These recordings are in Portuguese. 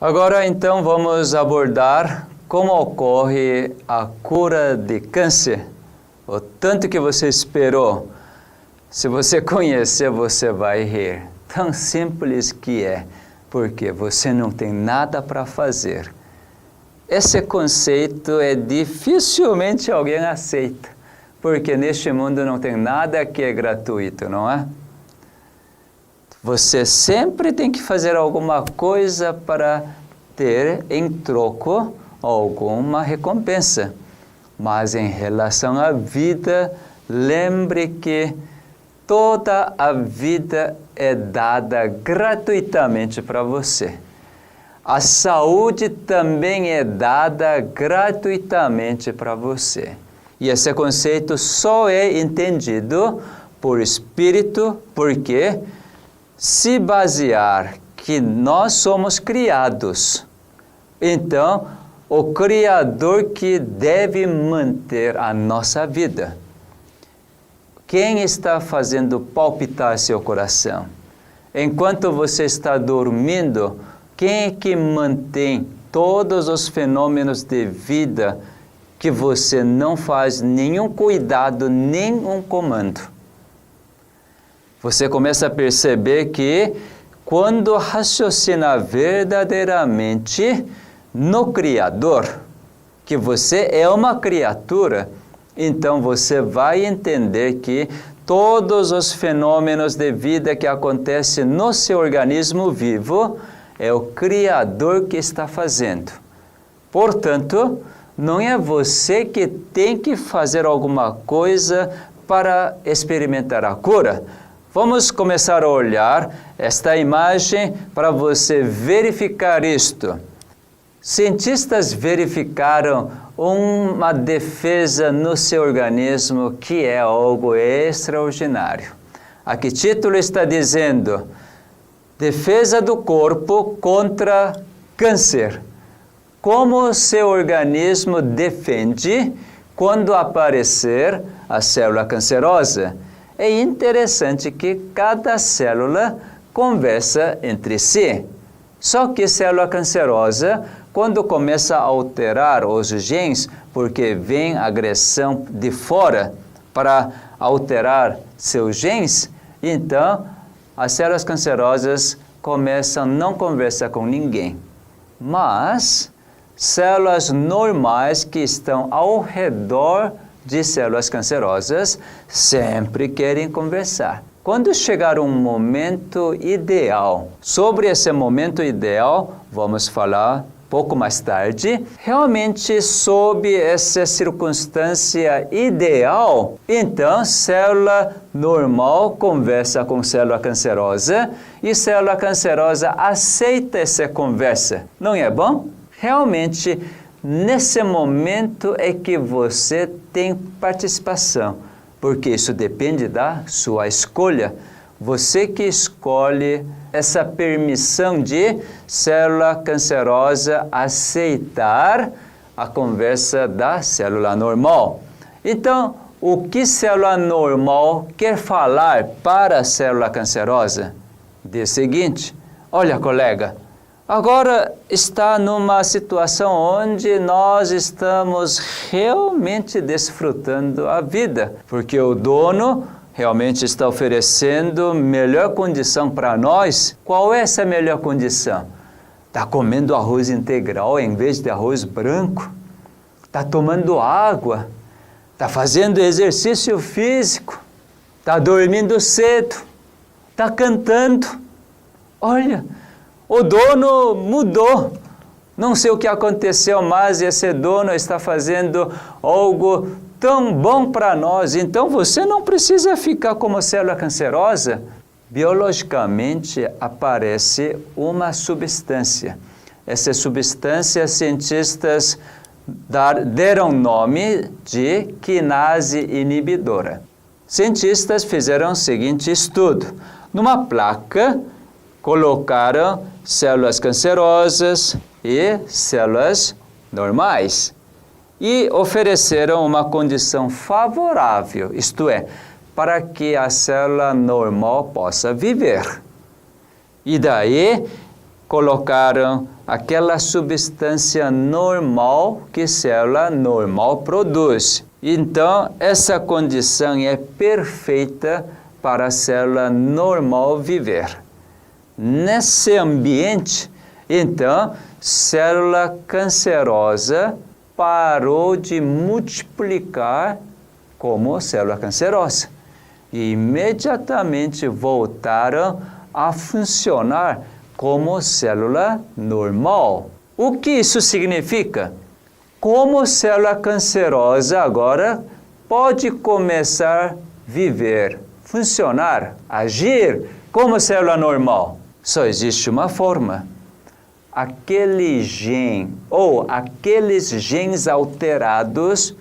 Agora, então, vamos abordar como ocorre a cura de câncer. O tanto que você esperou. Se você conhecer, você vai rir. Tão simples que é, porque você não tem nada para fazer. Esse conceito dificilmente alguém aceita, porque neste mundo não tem nada que é gratuito, não é? Você sempre tem que fazer alguma coisa para ter em troco alguma recompensa. Mas em relação à vida, lembre que toda a vida é dada gratuitamente para você. A saúde também é dada gratuitamente para você. E esse conceito só é entendido por espírito, porque se basear que nós somos criados, então o Criador que deve manter a nossa vida. Quem está fazendo palpitar seu coração? Enquanto você está dormindo, quem é que mantém todos os fenômenos de vida que você não faz nenhum cuidado, nenhum comando? Você começa a perceber que quando raciocina verdadeiramente no Criador, que você é uma criatura, então você vai entender que todos os fenômenos de vida que acontecem no seu organismo vivo é o Criador que está fazendo. Portanto, não é você que tem que fazer alguma coisa para experimentar a cura. Vamos começar a olhar esta imagem para você verificar isto. Cientistas verificaram uma defesa no seu organismo que é algo extraordinário. Aqui o título está dizendo: defesa do corpo contra câncer. Como o seu organismo defende quando aparecer a célula cancerosa? É interessante que cada célula conversa entre si. Só que célula cancerosa, quando começa a alterar os genes, porque vem agressão de fora para alterar seus genes, então as células cancerosas começam a não conversar com ninguém. Mas células normais que estão ao redor de células cancerosas sempre querem conversar. Quando chegar um momento ideal, sobre esse momento ideal, vamos falar pouco mais tarde, realmente sob essa circunstância ideal, então célula normal conversa com célula cancerosa e célula cancerosa aceita essa conversa. Não é bom? Realmente, nesse momento é que você tem participação, porque isso depende da sua escolha. Você que escolhe essa permissão de célula cancerosa aceitar a conversa da célula normal. Então, o que célula normal quer falar para a célula cancerosa? Diz o seguinte: olha, colega, agora está numa situação onde nós estamos realmente desfrutando a vida, porque o dono realmente está oferecendo melhor condição para nós. Qual é essa melhor condição? Está comendo arroz integral em vez de arroz branco, está tomando água, está fazendo exercício físico, está dormindo cedo, está cantando. Olha, o dono mudou. Não sei o que aconteceu, mas esse dono está fazendo algo tão bom para nós. Então você não precisa ficar como célula cancerosa. Biologicamente aparece uma substância. Essa substância, cientistas deram nome de quinase inibidora. Cientistas fizeram o seguinte estudo. Numa placa, colocaram células cancerosas e células normais e ofereceram uma condição favorável, isto é, para que a célula normal possa viver. E daí colocaram aquela substância normal que célula normal produz. Então, essa condição é perfeita para a célula normal viver. Nesse ambiente, então, célula cancerosa parou de multiplicar como célula cancerosa e imediatamente voltaram a funcionar como célula normal. O que isso significa? Como célula cancerosa agora pode começar a viver, funcionar, agir como célula normal? Só existe uma forma. Aquele gene ou aqueles genes alterados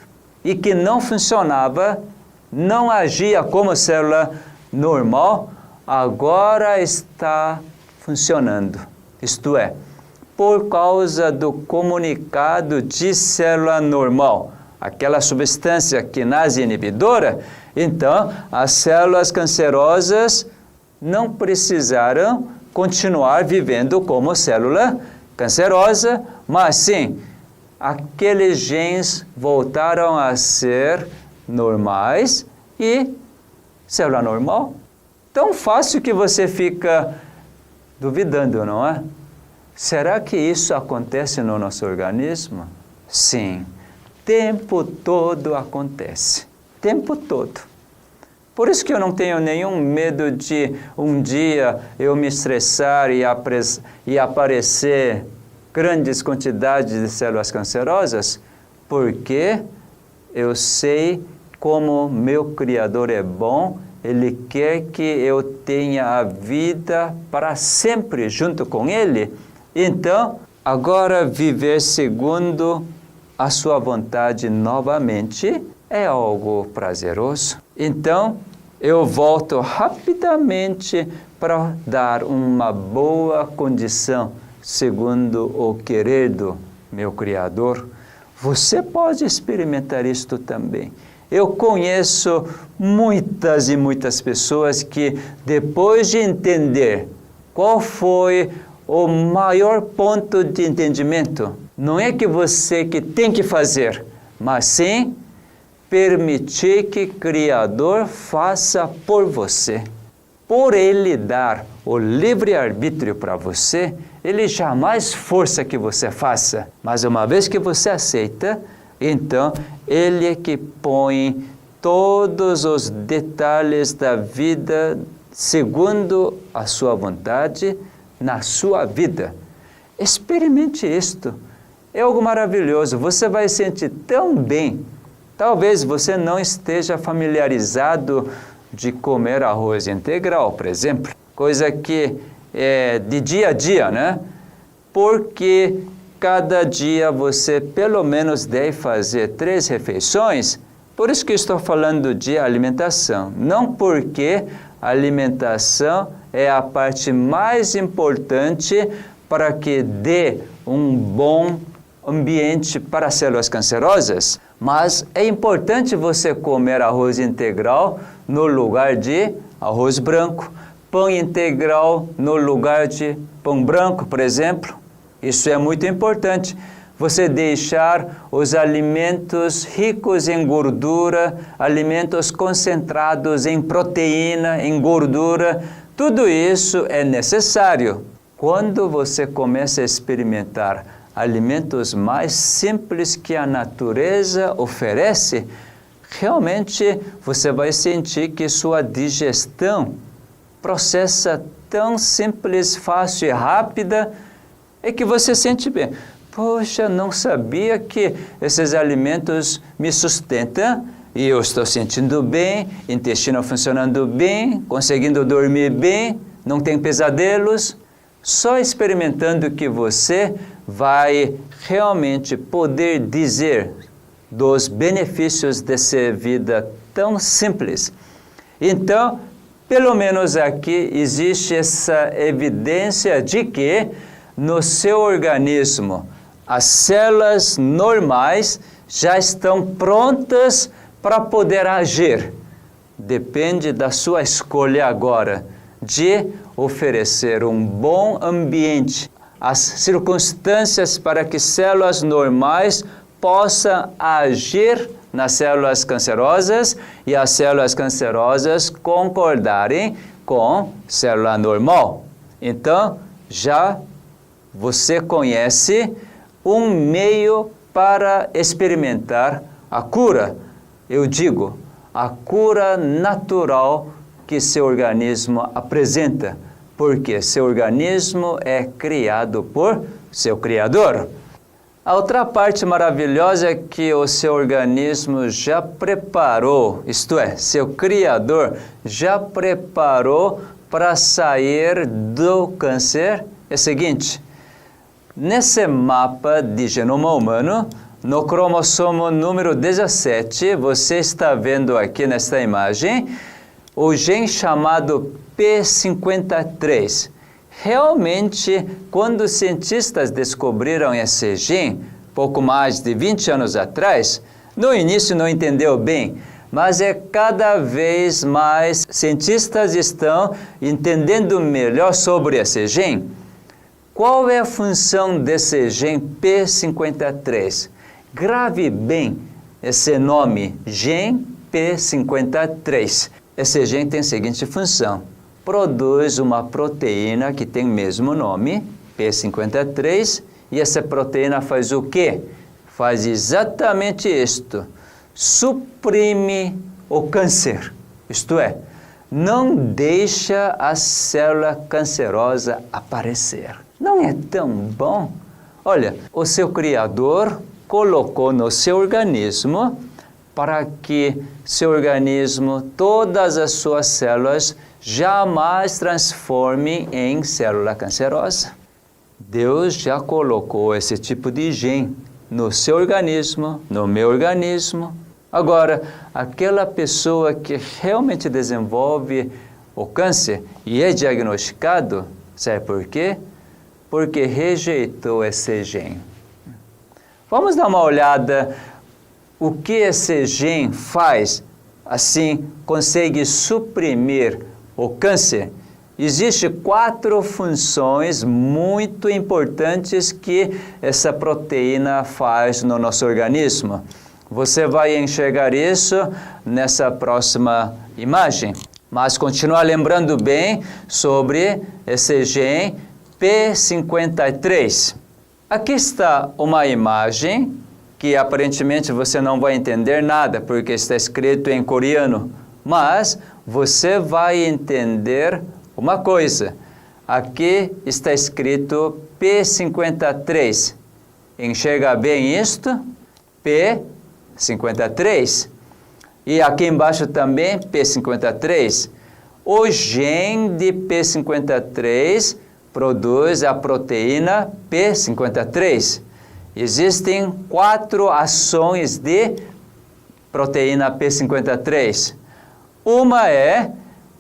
e que não funcionava, não agia como célula normal, agora está funcionando. Isto é, por causa do comunicado de célula normal, aquela substância quinase inibidora, então as células cancerosas não precisaram continuar vivendo como célula cancerosa, mas sim, aqueles genes voltaram a ser normais e célula normal. Tão fácil que você fica duvidando, não é? Será que isso acontece no nosso organismo? Sim, tempo todo acontece, tempo todo. Por isso que eu não tenho nenhum medo de um dia eu me estressar e aparecer grandes quantidades de células cancerosas, porque eu sei como meu Criador é bom, Ele quer que eu tenha a vida para sempre junto com Ele. Então, agora viver segundo a sua vontade novamente é algo prazeroso. Então, eu volto rapidamente para dar uma boa condição, segundo o querer do meu Criador. Você pode experimentar isto também. Eu conheço muitas e muitas pessoas que, depois de entender qual foi o maior ponto de entendimento, não é que você que tem que fazer, mas sim permitir que o Criador faça por você. Por Ele dar o livre-arbítrio para você, Ele jamais força que você faça. Mas uma vez que você aceita, então Ele é que põe todos os detalhes da vida segundo a sua vontade na sua vida. Experimente isto. É algo maravilhoso. Você vai sentir tão bem. Talvez você não esteja familiarizado de comer arroz integral, por exemplo. Coisa que é de dia a dia, né? Porque cada dia você pelo menos deve fazer 3 refeições. Por isso que estou falando de alimentação. Não porque a alimentação é a parte mais importante para que dê um bom ambiente para células cancerosas, mas é importante você comer arroz integral no lugar de arroz branco, pão integral no lugar de pão branco, por exemplo. Isso é muito importante. Você deixar os alimentos ricos em gordura, alimentos concentrados em proteína, em gordura, tudo isso é necessário. Quando você começa a experimentar alimentos mais simples que a natureza oferece, realmente você vai sentir que sua digestão processa tão simples, fácil e rápida, é que você sente bem. Poxa, não sabia que esses alimentos me sustentam e eu estou sentindo bem, intestino funcionando bem, conseguindo dormir bem, não tem pesadelos. Só experimentando que você vai realmente poder dizer dos benefícios dessa vida tão simples. Então, pelo menos aqui existe essa evidência de que no seu organismo as células normais já estão prontas para poder agir. Depende da sua escolha agora de oferecer um bom ambiente as circunstâncias para que células normais possam agir nas células cancerosas e as células cancerosas concordarem com célula normal. Então, já você conhece um meio para experimentar a cura. Eu digo, a cura natural que seu organismo apresenta, porque seu organismo é criado por seu Criador. A outra parte maravilhosa é que o seu organismo já preparou, isto é, seu Criador já preparou para sair do câncer. É o seguinte, nesse mapa de genoma humano, no cromossomo número 17, você está vendo aqui nesta imagem, o gene chamado P53. Realmente, quando os cientistas descobriram esse gene, pouco mais de 20 anos atrás, no início não entendeu bem, mas cada vez mais cientistas estão entendendo melhor sobre esse gene. Qual é a função desse gene P53? Grave bem esse nome, gene P53. Esse gene tem a seguinte função: produz uma proteína que tem o mesmo nome, P53, e essa proteína faz o quê? Faz exatamente isto: suprime o câncer, isto é, não deixa a célula cancerosa aparecer. Não é tão bom? Olha, o seu Criador colocou no seu organismo para que seu organismo, todas as suas células, jamais transformem em célula cancerosa. Deus já colocou esse tipo de gene no seu organismo, no meu organismo. Agora, aquela pessoa que realmente desenvolve o câncer e é diagnosticado, sabe por quê? Porque rejeitou esse gene. Vamos dar uma olhada o que esse gene faz, assim, consegue suprimir o câncer. Existem 4 funções muito importantes que essa proteína faz no nosso organismo. Você vai enxergar isso nessa próxima imagem. Mas continua lembrando bem sobre esse gene P53. Aqui está uma imagem que aparentemente você não vai entender nada, porque está escrito em coreano. Mas você vai entender uma coisa. Aqui está escrito P53. Enxerga bem isto? P53. E aqui embaixo também P53. O gene de P53 produz a proteína P53. Existem 4 ações de proteína P53. Uma é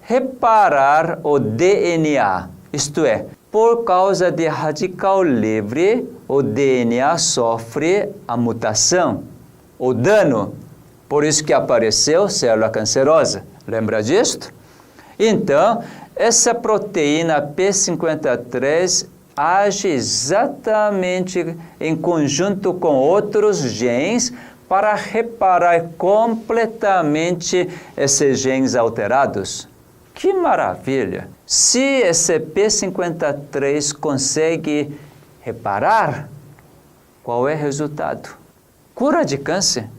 reparar o DNA, isto é, por causa de radical livre, o DNA sofre a mutação, o dano. Por isso que apareceu célula cancerosa. Lembra disto? Então, essa proteína P53 age exatamente em conjunto com outros genes para reparar completamente esses genes alterados. Que maravilha! Se esse P53 consegue reparar, qual é o resultado? Cura de câncer.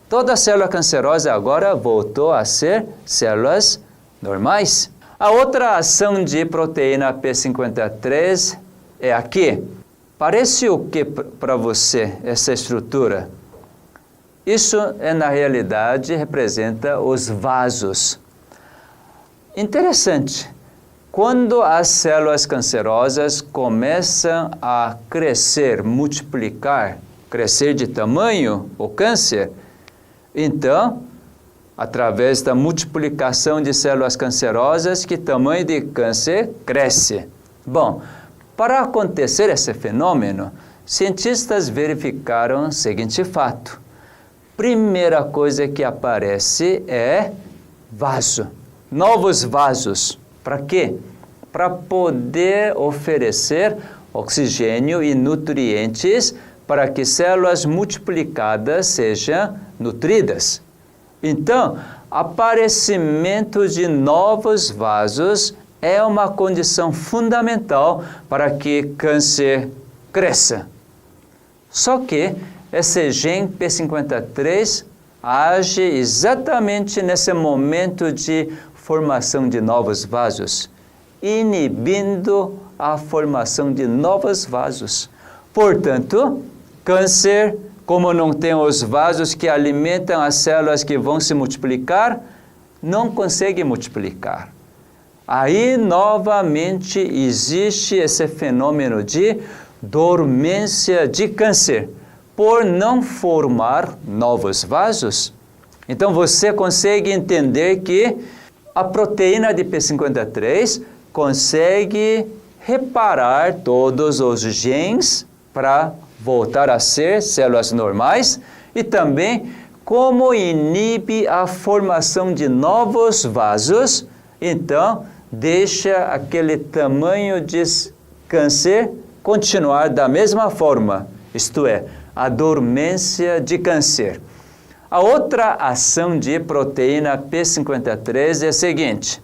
Toda célula cancerosa agora voltou a ser células normais. A outra ação de proteína P53 é aqui. Parece o que para você essa estrutura? Isso, na realidade, representa os vasos. Interessante. Quando as células cancerosas começam a crescer, multiplicar, crescer de tamanho, o câncer, então, através da multiplicação de células cancerosas, que tamanho de câncer cresce. Bom, para acontecer esse fenômeno, cientistas verificaram o seguinte fato. Primeira coisa que aparece é vaso, novos vasos. Para quê? Para poder oferecer oxigênio e nutrientes para que células multiplicadas sejam nutridas. Então, aparecimento de novos vasos é uma condição fundamental para que câncer cresça. Só que esse gene P53 age exatamente nesse momento de formação de novos vasos, inibindo a formação de novos vasos. Portanto, câncer, como não tem os vasos que alimentam as células que vão se multiplicar, não consegue multiplicar. Aí, novamente, existe esse fenômeno de dormência de câncer, por não formar novos vasos. Então, você consegue entender que a proteína de P53 consegue reparar todos os genes para voltar a ser células normais e também como inibe a formação de novos vasos, então deixa aquele tamanho de câncer continuar da mesma forma, isto é, a dormência de câncer. A outra ação de proteína P53 é a seguinte.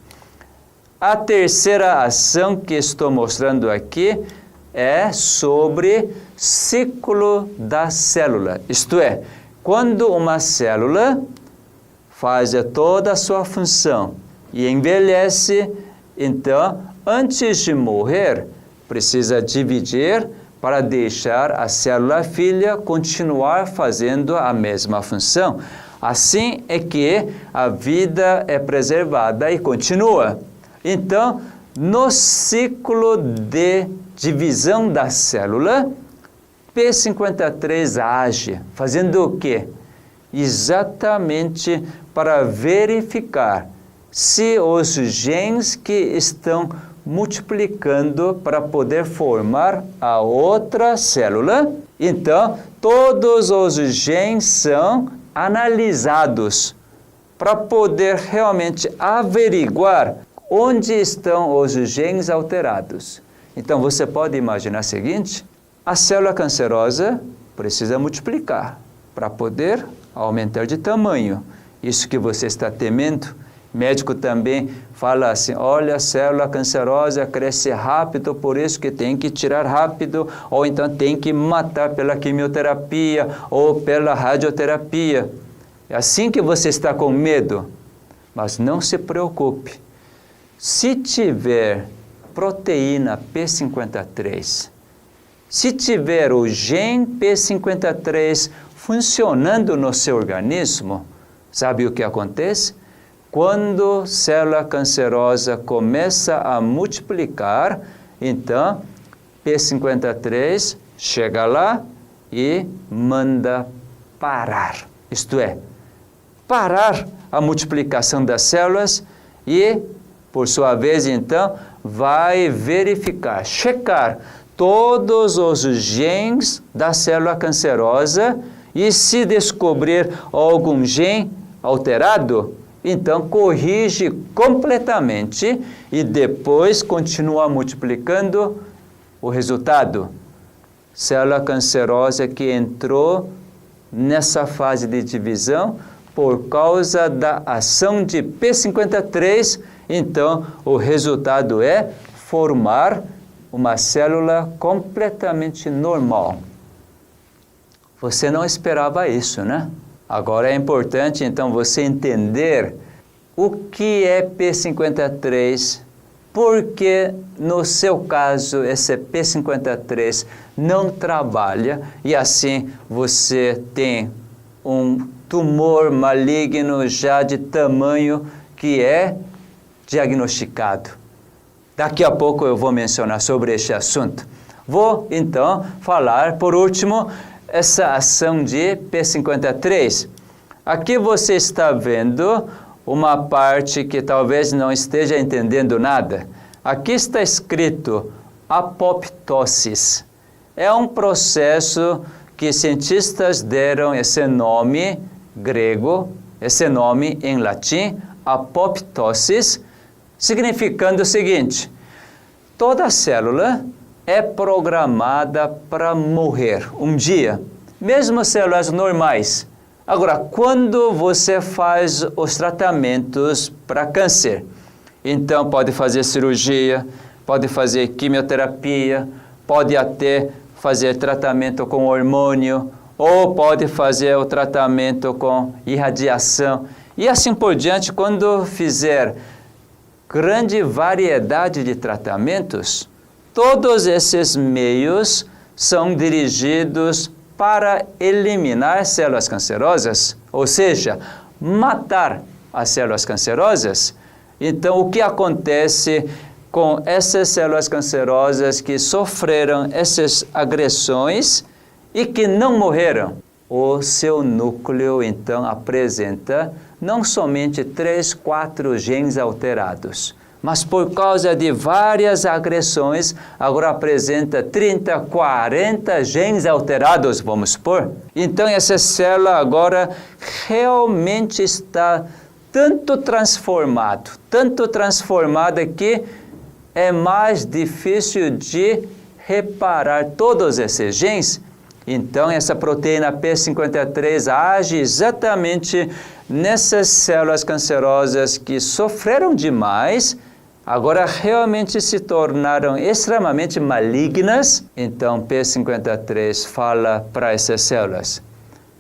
A terceira ação que estou mostrando aqui é sobre ciclo da célula. Isto é, quando uma célula faz toda a sua função e envelhece, então, antes de morrer, precisa dividir para deixar a célula filha continuar fazendo a mesma função. Assim é que a vida é preservada e continua. Então, no ciclo de divisão da célula, P53 age, fazendo o quê? Exatamente para verificar se os genes que estão multiplicando para poder formar a outra célula. Então, todos os genes são analisados para poder realmente averiguar onde estão os genes alterados. Então, você pode imaginar o seguinte: a célula cancerosa precisa multiplicar para poder aumentar de tamanho. Isso que você está temendo. O médico também fala assim, olha, a célula cancerosa cresce rápido, por isso que tem que tirar rápido, ou então tem que matar pela quimioterapia ou pela radioterapia. É assim que você está com medo. Mas não se preocupe. Se tiver proteína P53, se tiver o gene P53 funcionando no seu organismo, sabe o que acontece? Quando a célula cancerosa começa a multiplicar, então P53 chega lá e manda parar. Isto é, parar a multiplicação das células e, por sua vez, então, vai verificar, checar todos os genes da célula cancerosa e se descobrir algum gene alterado, então corrige completamente e depois continua multiplicando o resultado. Célula cancerosa que entrou nessa fase de divisão por causa da ação de P53, então o resultado é formar uma célula completamente normal. Você não esperava isso, né? Agora é importante, então, você entender o que é P53, porque, no seu caso, esse P53 não trabalha e, assim, você tem um tumor maligno já de tamanho que é diagnosticado. Daqui a pouco eu vou mencionar sobre este assunto. Vou, então, falar, por último, essa ação de P53. Aqui você está vendo uma parte que talvez não esteja entendendo nada. Aqui está escrito apoptose. É um processo que cientistas deram esse nome grego, esse nome em latim, apoptose, significando o seguinte: toda célula é programada para morrer um dia, mesmo células normais. Agora, quando você faz os tratamentos para câncer, então pode fazer cirurgia, pode fazer quimioterapia, pode até fazer tratamento com hormônio, ou pode fazer o tratamento com irradiação. E assim por diante, quando fizer grande variedade de tratamentos, todos esses meios são dirigidos para eliminar células cancerosas, ou seja, matar as células cancerosas. Então, o que acontece com essas células cancerosas que sofreram essas agressões e que não morreram? O seu núcleo, então, apresenta não somente 3, 4 genes alterados, mas por causa de várias agressões, agora apresenta 30, 40 genes alterados, vamos supor. Então, essa célula agora realmente está tanto transformada que é mais difícil de reparar todos esses genes. Então, essa proteína P53 age exatamente nessas células cancerosas que sofreram demais, agora realmente se tornaram extremamente malignas. Então, P53 fala para essas células: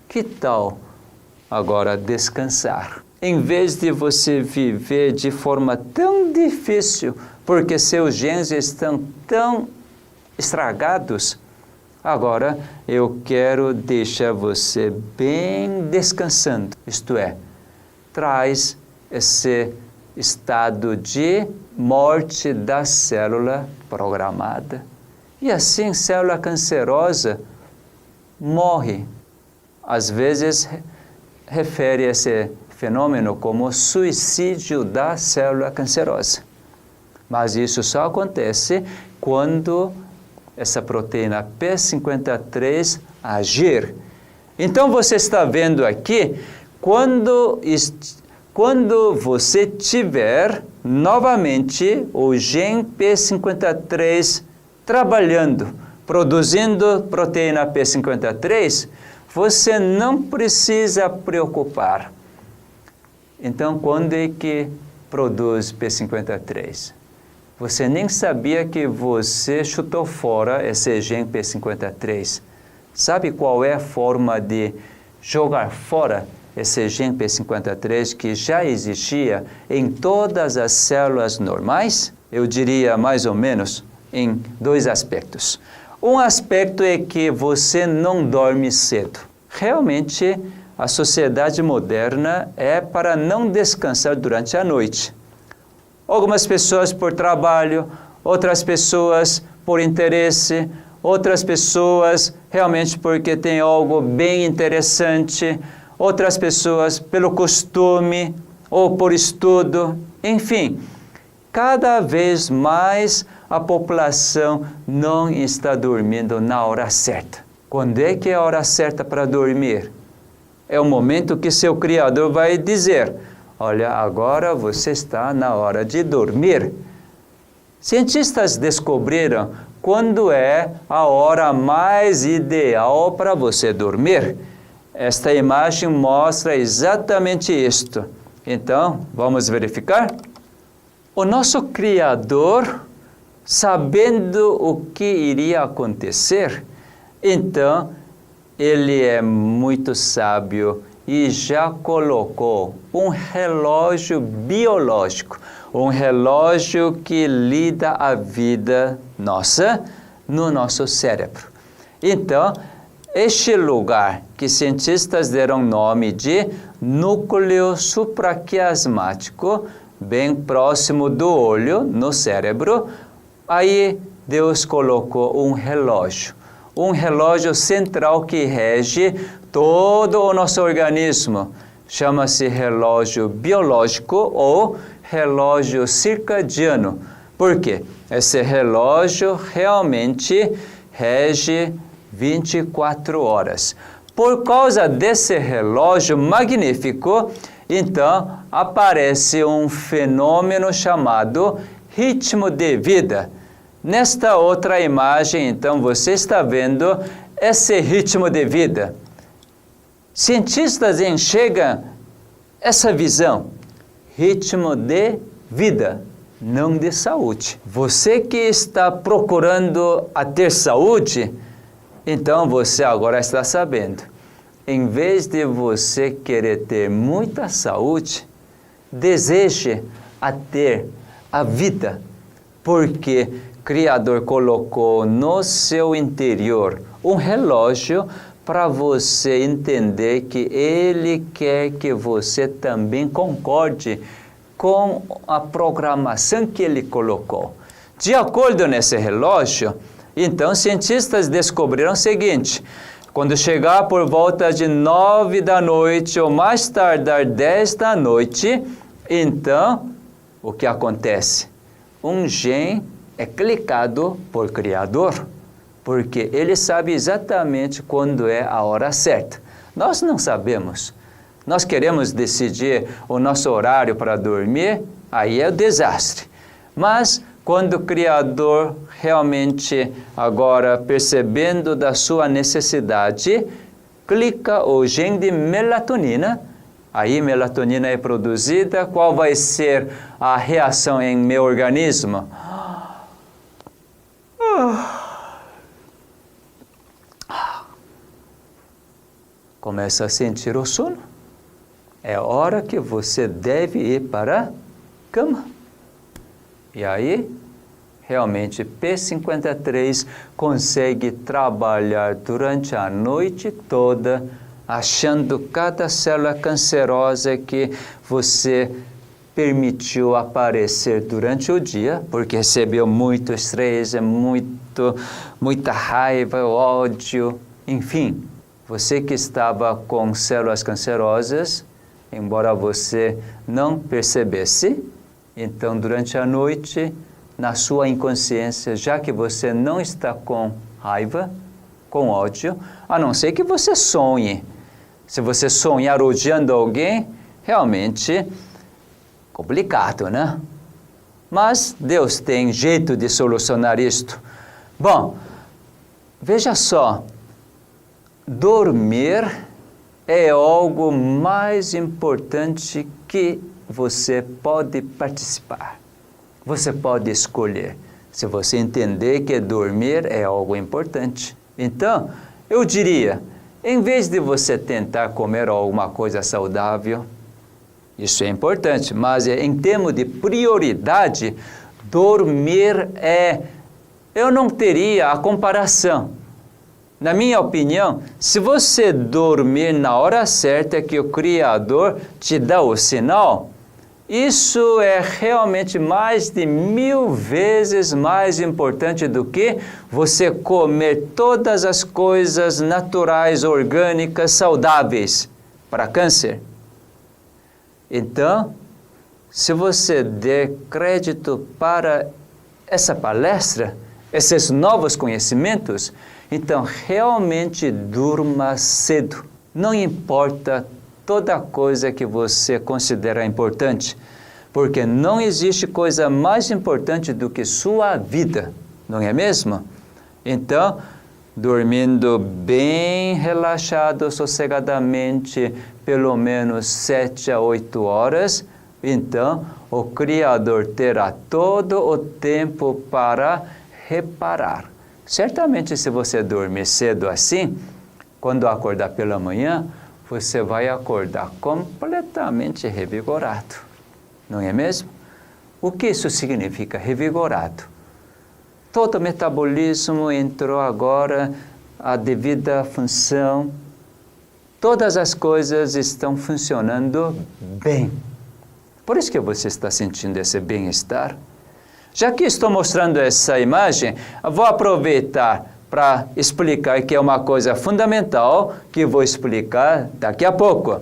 que tal agora descansar? Em vez de você viver de forma tão difícil, porque seus genes estão tão estragados, agora eu quero deixar você bem descansando. Isto é, traz esse estado de morte da célula programada. E assim, célula cancerosa morre. Às vezes, refere esse fenômeno como suicídio da célula cancerosa. Mas isso só acontece quando essa proteína P53 agir. Então, você está vendo aqui, quando você tiver novamente o gene P53 trabalhando, produzindo proteína P53, você não precisa preocupar. Então, quando é que produz P53? Você nem sabia que você chutou fora esse gene P53. Sabe qual é a forma de jogar fora esse gene P53 que já existia em todas as células normais? Eu diria mais ou menos em 2 aspectos. Um aspecto é que você não dorme cedo. Realmente, a sociedade moderna é para não descansar durante a noite. Algumas pessoas por trabalho, outras pessoas por interesse, outras pessoas realmente porque tem algo bem interessante, outras pessoas pelo costume ou por estudo. Enfim, cada vez mais a população não está dormindo na hora certa. Quando é que é a hora certa para dormir? É o momento que seu Criador vai dizer: olha, agora você está na hora de dormir. Cientistas descobriram quando é a hora mais ideal para você dormir. Esta imagem mostra exatamente isto. Então, vamos verificar? O nosso Criador, sabendo o que iria acontecer, então, Ele é muito sábio e já colocou um relógio biológico, um relógio que lida a vida nossa no nosso cérebro. Então, este lugar que cientistas deram nome de núcleo supraquiasmático, bem próximo do olho, no cérebro, aí Deus colocou um relógio central que rege todo o nosso organismo. Chama-se relógio biológico ou relógio circadiano. Por quê? Esse relógio realmente rege 24 horas. Por causa desse relógio magnífico, então aparece um fenômeno chamado ritmo de vida. Nesta outra imagem, então, você está vendo esse ritmo de vida. Cientistas enxergam essa visão, ritmo de vida, não de saúde. Você que está procurando a ter saúde, então você agora está sabendo. Em vez de você querer ter muita saúde, deseje a ter a vida, porque o Criador colocou no seu interior um relógio para você entender que Ele quer que você também concorde com a programação que Ele colocou. De acordo nesse relógio, então cientistas descobriram o seguinte: quando chegar por volta de 9 da noite ou mais tardar 10 da noite, então o que acontece? Um gene é clicado por Criador, porque ele sabe exatamente quando é a hora certa. Nós não sabemos. Nós queremos decidir o nosso horário para dormir, aí é o desastre. Mas quando o Criador realmente, agora percebendo da sua necessidade, clica o gene de melatonina, aí melatonina é produzida, qual vai ser a reação em meu organismo? Começa a sentir o sono. É hora que você deve ir para a cama. E aí, realmente, P53 consegue trabalhar durante a noite toda, achando cada célula cancerosa que você permitiu aparecer durante o dia, porque recebeu muito estresse, muita raiva, ódio, enfim. Você que estava com células cancerosas, embora você não percebesse, então durante a noite, na sua inconsciência, já que você não está com raiva, com ódio, a não ser que você sonhe. Se você sonhar odiando alguém, realmente complicado, né? Mas Deus tem jeito de solucionar isto. Bom, veja só, dormir é algo mais importante que você pode participar. Você pode escolher, se você entender que dormir é algo importante. Então, eu diria, em vez de você tentar comer alguma coisa saudável, isso é importante, mas em termos de prioridade, dormir eu não teria a comparação. Na minha opinião, se você dormir na hora certa que o Criador te dá o sinal, isso é realmente mais de 1000 vezes mais importante do que você comer todas as coisas naturais, orgânicas, saudáveis para câncer. Então, se você der crédito para essa palestra, esses novos conhecimentos, então realmente durma cedo. Não importa toda coisa que você considera importante, porque não existe coisa mais importante do que sua vida, não é mesmo? Então, dormindo bem relaxado, sossegadamente, pelo menos 7 a 8 horas, então o Criador terá todo o tempo para reparar. Certamente, se você dormir cedo assim, quando acordar pela manhã, você vai acordar completamente revigorado, não é mesmo? O que isso significa, revigorado? Todo o metabolismo entrou agora à devida função, todas as coisas estão funcionando bem. Por isso que você está sentindo esse bem-estar. Já que estou mostrando essa imagem, vou aproveitar para explicar que é uma coisa fundamental que vou explicar daqui a pouco.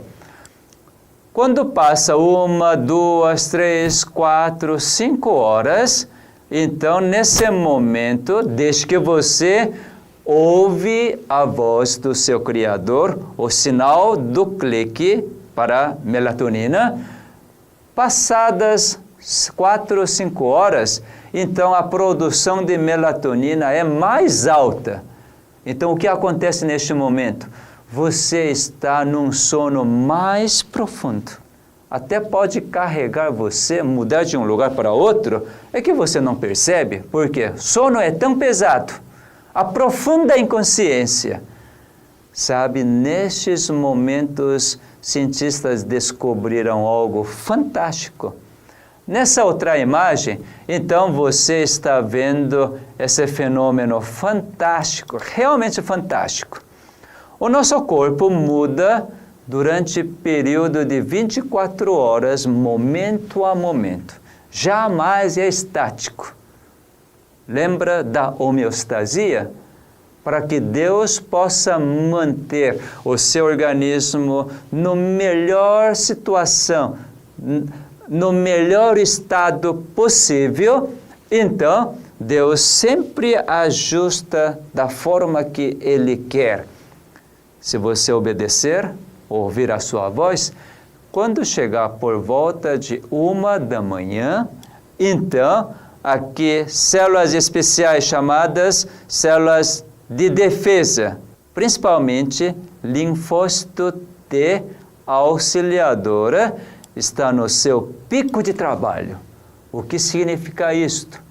Quando passa 1, 2, 3, 4, 5 horas, então nesse momento, desde que você ouve a voz do seu Criador, o sinal do clique para melatonina, passadas 4 ou 5 horas, então a produção de melatonina é mais alta. Então o que acontece neste momento? Você está num sono mais profundo. Até pode carregar você, mudar de um lugar para outro, é que você não percebe, porque sono é tão pesado, a profunda inconsciência. Sabe, nestes momentos, cientistas descobriram algo fantástico. Nessa outra imagem, então você está vendo esse fenômeno fantástico, realmente fantástico. O nosso corpo muda durante período de 24 horas, momento a momento. Jamais é estático. Lembra da homeostasia? Para que Deus possa manter o seu organismo no melhor situação, no melhor estado possível, então Deus sempre ajusta da forma que Ele quer. Se você obedecer, ouvir a sua voz, quando chegar por volta de 1 da manhã, então aqui células especiais chamadas células de defesa, principalmente linfócito T auxiliadora, está no seu pico de trabalho. O que significa isto?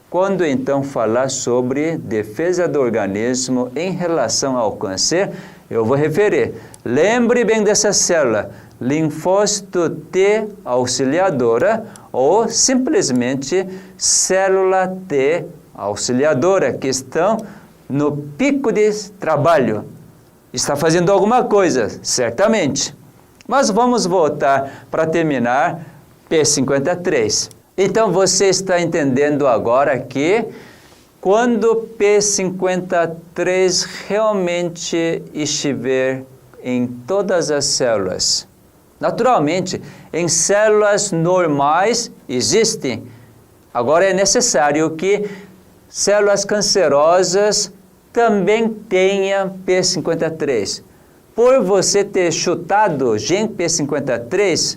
Quando então falar sobre defesa do organismo em relação ao câncer, eu vou referir. Lembre bem dessa célula, linfócito T auxiliadora ou simplesmente célula T auxiliadora, que estão no pico de trabalho. Está fazendo alguma coisa, certamente. Mas vamos voltar para terminar P53. Então você está entendendo agora que quando P53 realmente estiver em todas as células, naturalmente, em células normais existem. Agora é necessário que células cancerosas também tenham P53. Por você ter chutado gene P53,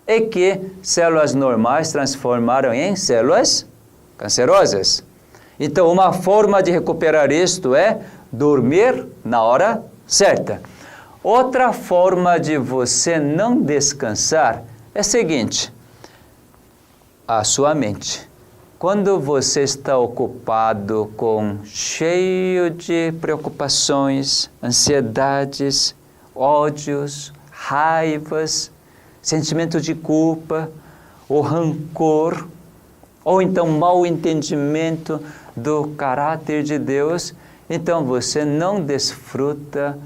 é que células normais transformaram em células cancerosas. Então, uma forma de recuperar isto é dormir na hora certa. Outra forma de você não descansar é a seguinte: a sua mente. Quando você está ocupado cheio de preocupações, ansiedades, ódios, raivas, sentimento de culpa, ou rancor, ou então mau entendimento do caráter de Deus, então você não desfruta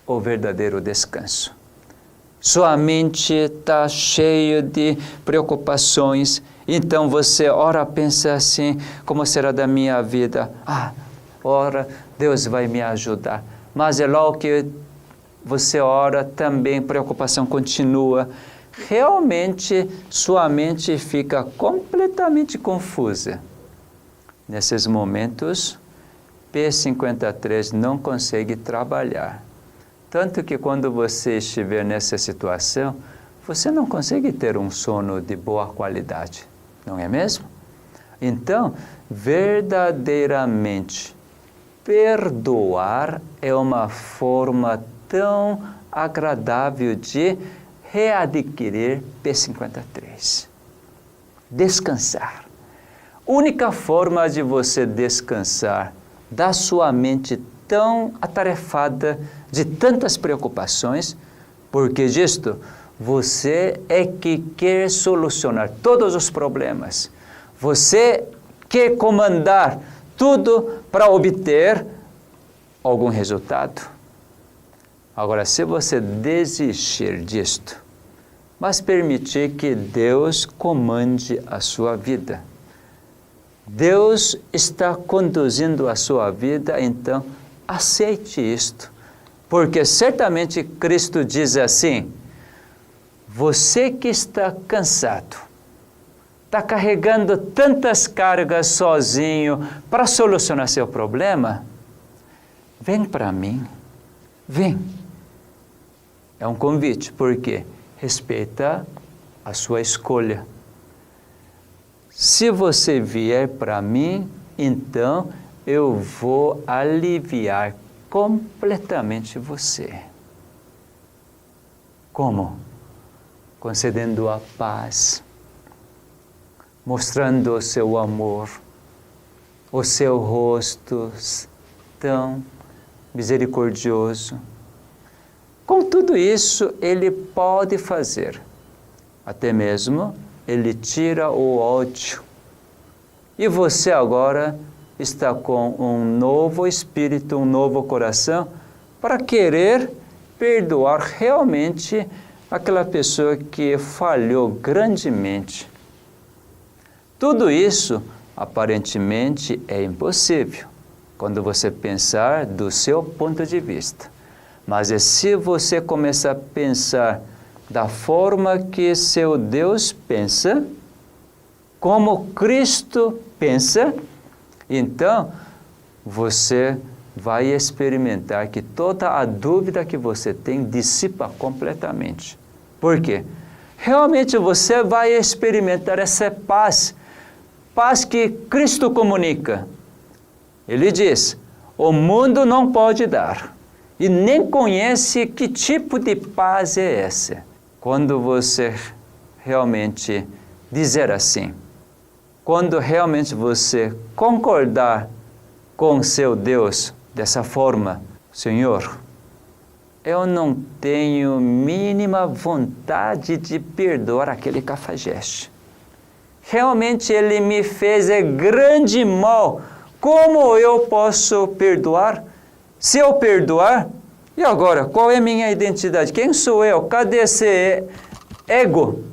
o verdadeiro descanso. Sua mente está cheia de preocupações, então você ora pensa assim, como será da minha vida? Ora, Deus vai me ajudar. Mas é logo que você ora, também preocupação continua. Realmente, sua mente fica completamente confusa. Nesses momentos, P53 não consegue trabalhar. Tanto que quando você estiver nessa situação, você não consegue ter um sono de boa qualidade, não é mesmo? Então, verdadeiramente, perdoar é uma forma tão agradável de readquirir P53. Descansar. Única forma de você descansar da sua mente tão atarefada de tantas preocupações, porque disto você é que quer solucionar todos os problemas. Você quer comandar tudo para obter algum resultado. Agora, se você desistir disto, mas permitir que Deus comande a sua vida, Deus está conduzindo a sua vida, então aceite isto, porque certamente Cristo diz assim: você que está cansado, está carregando tantas cargas sozinho para solucionar seu problema, vem para mim, vem. É um convite, porque respeita a sua escolha. se você vier para mim, então eu vou aliviar completamente você. Como? Concedendo a paz, mostrando o seu amor, o seu rosto tão misericordioso. Com tudo isso, Ele pode fazer. Até mesmo, Ele tira o ódio. E você agora está com um novo espírito, um novo coração, para querer perdoar realmente aquela pessoa que falhou grandemente. Tudo isso, aparentemente, é impossível, quando você pensar do seu ponto de vista. Mas se você começar a pensar da forma que seu Deus pensa, como Cristo pensa, então você vai experimentar que toda a dúvida que você tem dissipa completamente. Por quê? Realmente você vai experimentar essa paz, paz que Cristo comunica. Ele diz, o mundo não pode dar, e nem conhece que tipo de paz é essa. Quando você realmente dizer assim, quando realmente você concordar com seu Deus dessa forma, Senhor, eu não tenho mínima vontade de perdoar aquele cafajeste. Realmente ele me fez grande mal. Como eu posso perdoar? Se eu perdoar, e agora, qual é a minha identidade? Quem sou eu? Cadê esse ego?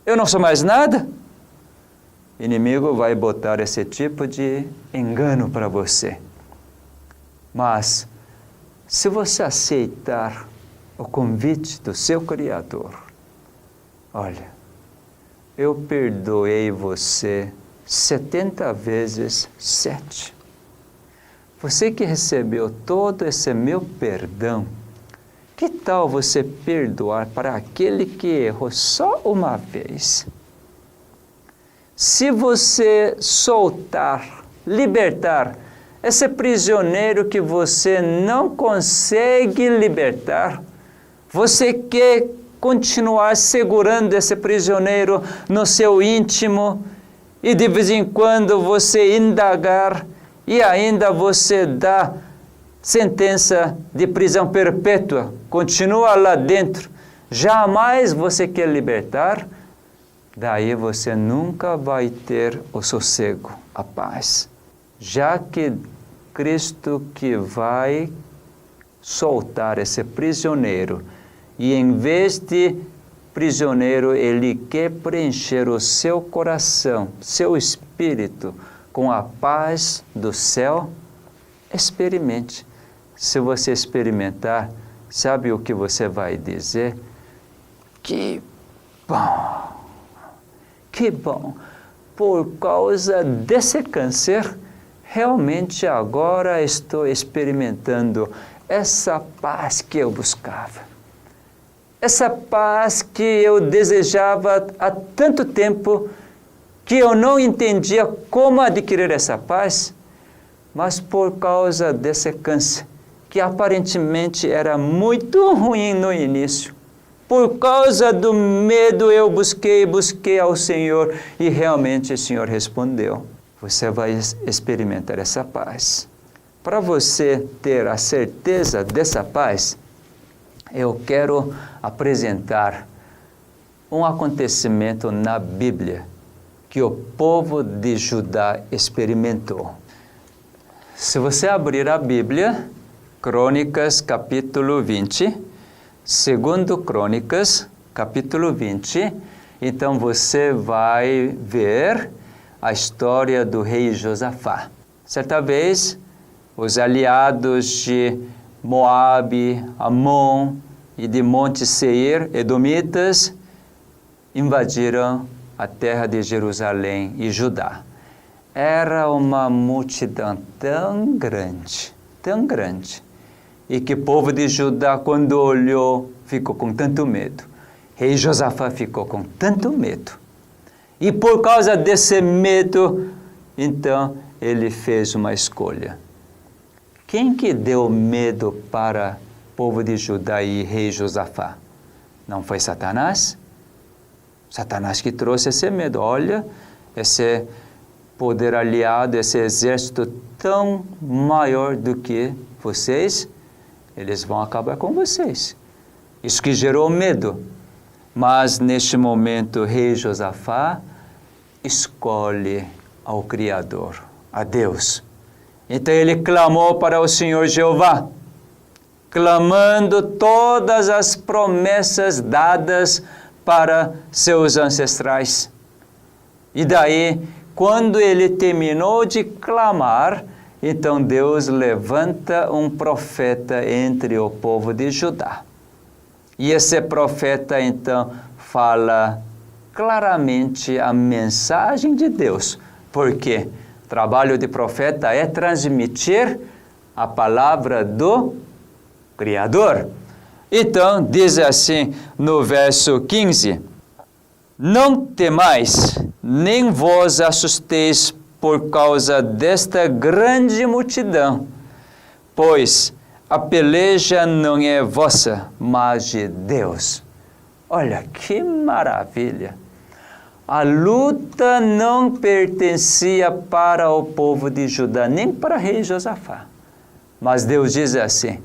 Eu não sou mais nada? O inimigo vai botar esse tipo de engano para você. Mas, se você aceitar o convite do seu Criador, olha, eu perdoei você 70 vezes 7. Você que recebeu todo esse meu perdão, que tal você perdoar para aquele que errou só uma vez? Se você soltar, libertar esse prisioneiro que você não consegue libertar, você quer continuar segurando esse prisioneiro no seu íntimo e de vez em quando você indagar e ainda você dá sentença de prisão perpétua, continua lá dentro, jamais você quer libertar, daí você nunca vai ter o sossego, a paz. Já que Cristo que vai soltar esse prisioneiro, e em vez de prisioneiro, Ele quer preencher o seu coração, seu espírito, com a paz do céu, experimente. Se você experimentar, sabe o que você vai dizer? Que bom! Que bom! Por causa desse câncer, realmente agora estou experimentando essa paz que eu buscava. Essa paz que eu desejava há tanto tempo, que eu não entendia como adquirir essa paz, mas por causa desse câncer, que aparentemente era muito ruim no início, por causa do medo eu busquei ao Senhor e realmente o Senhor respondeu. Você vai experimentar essa paz. Para você ter a certeza dessa paz, eu quero apresentar um acontecimento na Bíblia que o povo de Judá experimentou. Se você abrir a Bíblia, Crônicas capítulo 20, segundo Crônicas capítulo 20, então você vai ver a história do rei Josafá. Certa vez, os aliados de Moabe, Amon e de Monte Seir, edomitas, invadiram a terra de Jerusalém e Judá. Era uma multidão tão grande, e que o povo de Judá, quando olhou, ficou com tanto medo. Rei Josafá ficou com tanto medo. E por causa desse medo, então, ele fez uma escolha. Quem que deu medo para o povo de Judá e rei Josafá? Não foi Satanás? Satanás que trouxe esse medo. Olha, esse poder aliado, esse exército tão maior do que vocês, eles vão acabar com vocês. Isso que gerou medo. Mas neste momento, o rei Josafá escolhe ao Criador, a Deus. Então ele clamou para o Senhor Jeová, clamando todas as promessas dadas para seus ancestrais. E daí, quando ele terminou de clamar, então Deus levanta um profeta entre o povo de Judá. E esse profeta, então, fala claramente a mensagem de Deus. Porque o trabalho de profeta é transmitir a palavra do Criador. Então, diz assim no verso 15: Não temais, nem vos assusteis por causa desta grande multidão, pois a peleja não é vossa, mas de Deus. Olha que maravilha! A luta não pertencia para o povo de Judá, nem para o rei Josafá. Mas Deus diz assim: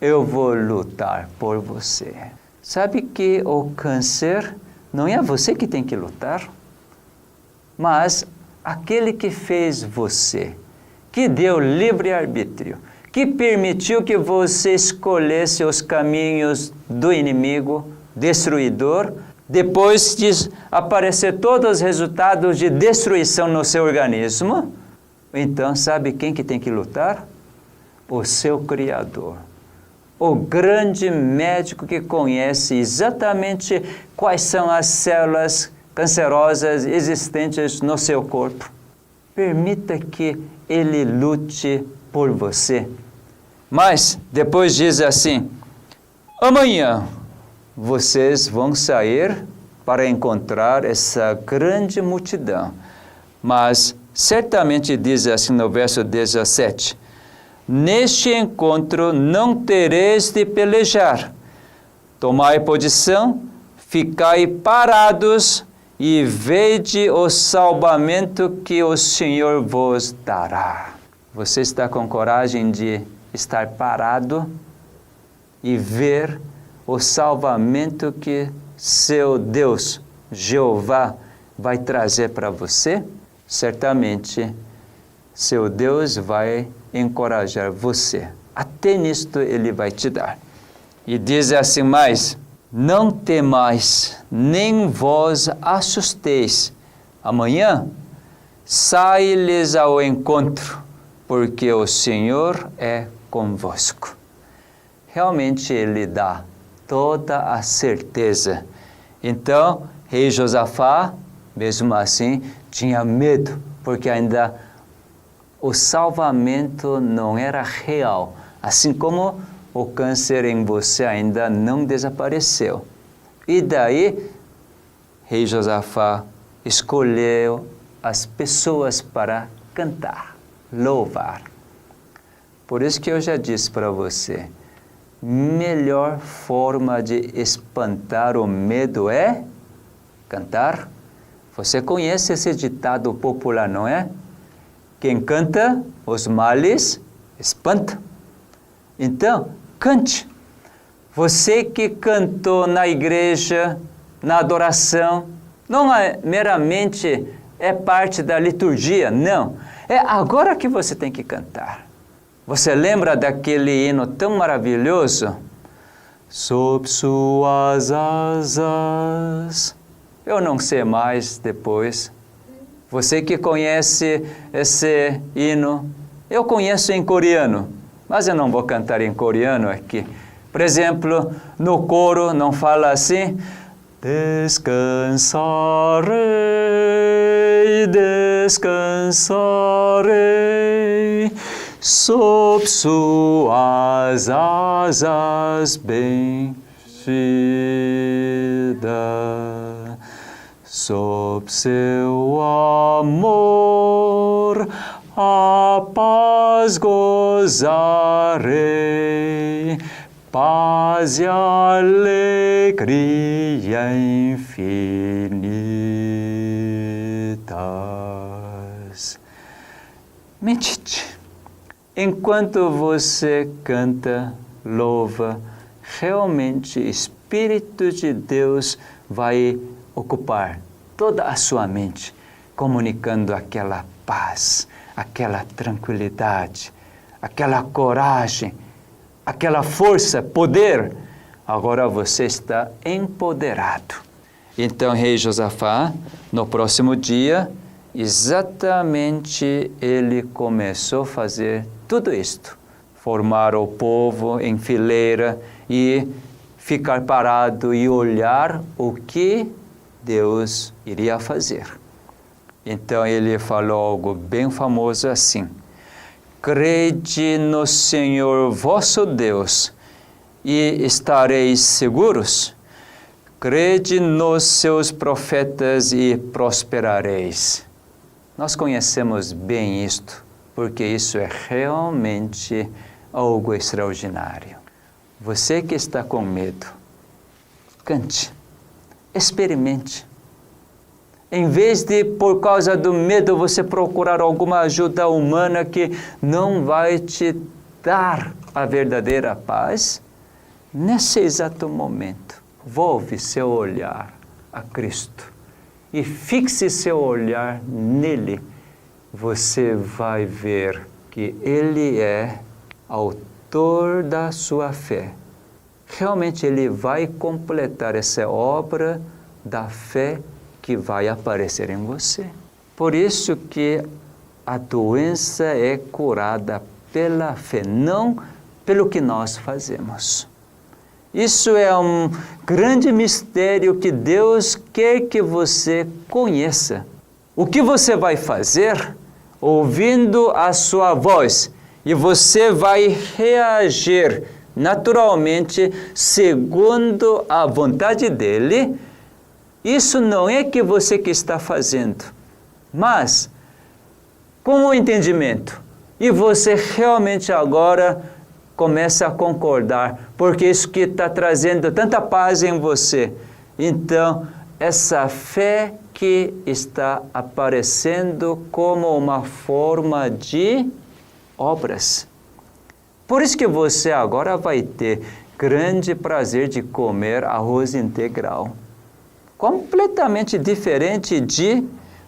eu vou lutar por você. Sabe que o câncer não é você que tem que lutar, mas aquele que fez você, que deu livre-arbítrio, que permitiu que você escolhesse os caminhos do inimigo destruidor, depois de aparecer todos os resultados de destruição no seu organismo, então sabe quem que tem que lutar? O seu Criador. O grande médico que conhece exatamente quais são as células cancerosas existentes no seu corpo. Permita que ele lute por você. Mas depois diz assim: amanhã vocês vão sair para encontrar essa grande multidão. Mas certamente diz assim no verso 17: neste encontro não tereis de pelejar. Tomai posição, ficai parados e vede o salvamento que o Senhor vos dará. Você está com coragem de estar parado e ver o salvamento que seu Deus, Jeová, vai trazer para você? Certamente, seu Deus vai encorajar você. Até nisto Ele vai te dar. E diz assim mais: não temais, nem vos assusteis. Amanhã, sai-lhes ao encontro, porque o Senhor é convosco. Realmente Ele dá toda a certeza. Então, rei Josafá, mesmo assim, tinha medo, porque ainda o salvamento não era real, assim como o câncer em você ainda não desapareceu. E daí, rei Josafá escolheu as pessoas para cantar, louvar. Por isso que eu já disse para você, melhor forma de espantar o medo é cantar. Você conhece esse ditado popular, não é? Quem canta, os males espanta. Então, cante. Você que cantou na igreja, na adoração, não é meramente parte da liturgia, não. É agora que você tem que cantar. Você lembra daquele hino tão maravilhoso? Sob suas asas. Eu não sei mais depois. Você que conhece esse hino, eu conheço em coreano, mas eu não vou cantar em coreano aqui. Por exemplo, no coro não fala assim: descansarei, descansarei, sob suas asas bem-vinda. sob seu amor, a paz gozarei, paz e alegria infinitas. Medite. Enquanto você canta, louva, realmente o Espírito de Deus vai ocupar toda a sua mente, comunicando aquela paz, aquela tranquilidade, aquela coragem, aquela força, poder. Agora você está empoderado. Então, rei Josafá, no próximo dia, exatamente ele começou a fazer tudo isto. Formar o povo em fileira e ficar parado e olhar o que Deus iria fazer. Então ele falou algo bem famoso assim: crede no Senhor vosso Deus e estareis seguros. Crede nos seus profetas e prosperareis. Nós conhecemos bem isto, porque isso é realmente algo extraordinário. Você que está com medo, cante, experimente. Em vez de, por causa do medo, você procurar alguma ajuda humana que não vai te dar a verdadeira paz, nesse exato momento, volve seu olhar a Cristo e fixe seu olhar nele. Você vai ver que Ele é autor da sua fé. Realmente Ele vai completar essa obra da fé que vai aparecer em você. Por isso que a doença é curada pela fé, não pelo que nós fazemos. Isso é um grande mistério que Deus quer que você conheça. O que você vai fazer? Ouvindo a sua voz, e você vai reagir naturalmente segundo a vontade dele. Isso não é que você que está fazendo, mas com o entendimento. E você realmente agora começa a concordar, porque isso que está trazendo tanta paz em você. Então, essa fé que está aparecendo como uma forma de obras. Por isso que você agora vai ter grande prazer de comer arroz integral. Completamente diferente de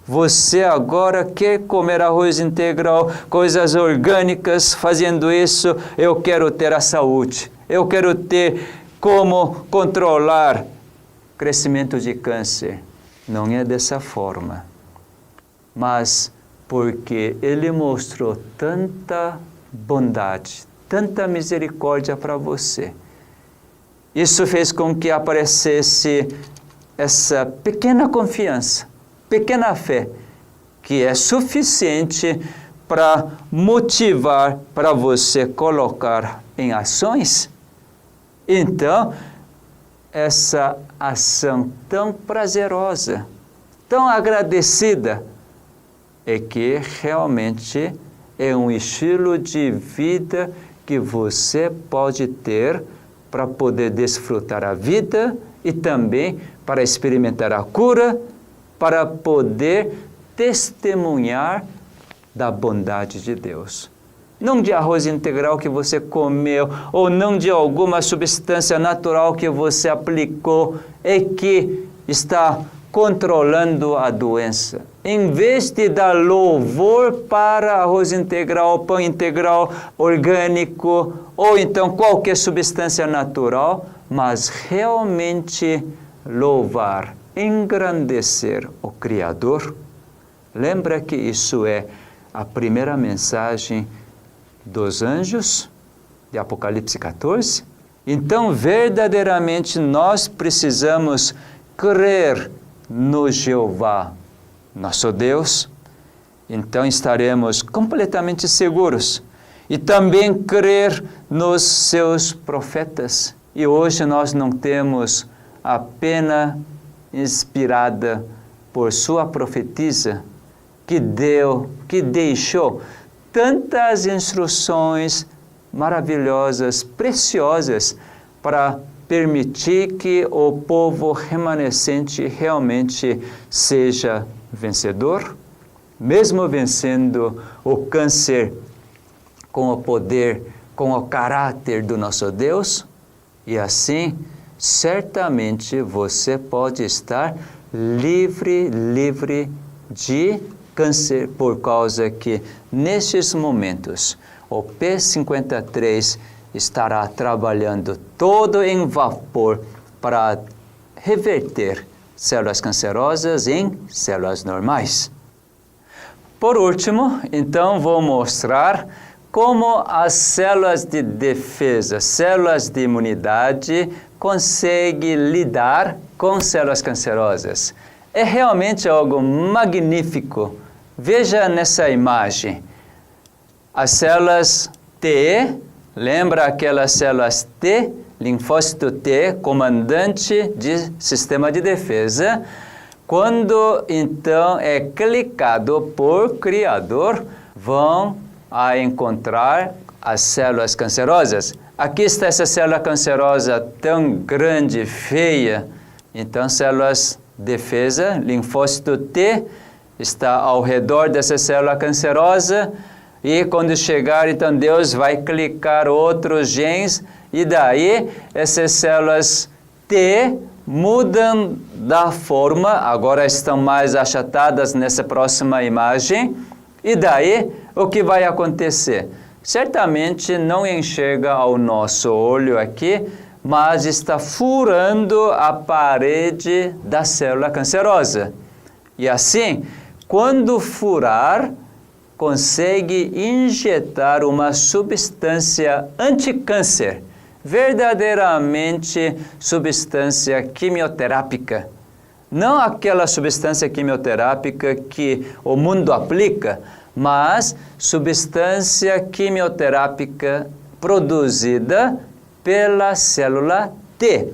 você agora quer comer arroz integral, coisas orgânicas, fazendo isso, eu quero ter a saúde. Eu quero ter como controlar crescimento de câncer. Não é dessa forma, mas porque Ele mostrou tanta bondade, tanta misericórdia para você. Isso fez com que aparecesse essa pequena confiança, pequena fé, que é suficiente para motivar para você colocar em ações. Então, essa ação tão prazerosa, tão agradecida, é que realmente é um estilo de vida que você pode ter para poder desfrutar a vida e também para experimentar a cura, para poder testemunhar da bondade de Deus. Não de arroz integral que você comeu, ou não de alguma substância natural que você aplicou, é que está controlando a doença. Em vez de dar louvor para arroz integral, pão integral, orgânico, ou então qualquer substância natural, mas realmente louvar, engrandecer o Criador. Lembra que isso é a primeira mensagem dos anjos de Apocalipse 14? Então, verdadeiramente, nós precisamos crer no Jeová, nosso Deus. Então, estaremos completamente seguros. E também crer nos seus profetas. E hoje nós não temos a pena inspirada por sua profetisa, que deixou tantas instruções maravilhosas, preciosas, para permitir que o povo remanescente realmente seja vencedor, mesmo vencendo o câncer com o poder, com o caráter do nosso Deus. E assim, certamente você pode estar livre de câncer, por causa que nestes momentos o P53 estará trabalhando todo em vapor para reverter células cancerosas em células normais. Por último, então, vou mostrar como as células de defesa, células de imunidade, conseguem lidar com células cancerosas. É realmente algo magnífico. Veja nessa imagem. As células T, lembra aquelas células T, linfócito T, comandante de sistema de defesa. Quando então é clicado por Criador, vão a encontrar as células cancerosas. Aqui está essa célula cancerosa tão grande, feia. Então, células defesa, linfócito T, está ao redor dessa célula cancerosa. E quando chegar, então, Deus vai clicar outros genes. E daí, essas células T mudam da forma, agora estão mais achatadas nessa próxima imagem. E daí, o que vai acontecer? Certamente não enxerga ao nosso olho aqui, mas está furando a parede da célula cancerosa. E assim, quando furar, consegue injetar uma substância anticâncer, verdadeiramente substância quimioterápica. Não aquela substância quimioterápica que o mundo aplica, mas substância quimioterápica produzida pela célula T.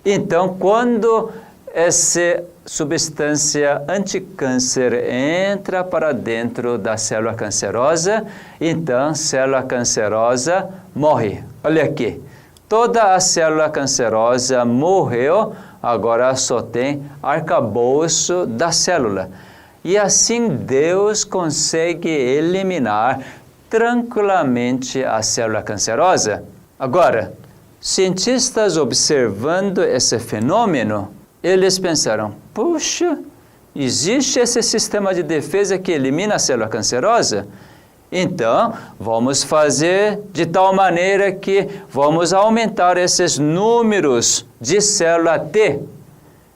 Então, quando essa substância anticâncer entra para dentro da célula cancerosa, então a célula cancerosa morre. Olha aqui, toda a célula cancerosa morreu, agora só tem arcabouço da célula. E assim Deus consegue eliminar tranquilamente a célula cancerosa. Agora, cientistas observando esse fenômeno, eles pensaram, puxa, existe esse sistema de defesa que elimina a célula cancerosa? Então, vamos fazer de tal maneira que vamos aumentar esses números de célula T.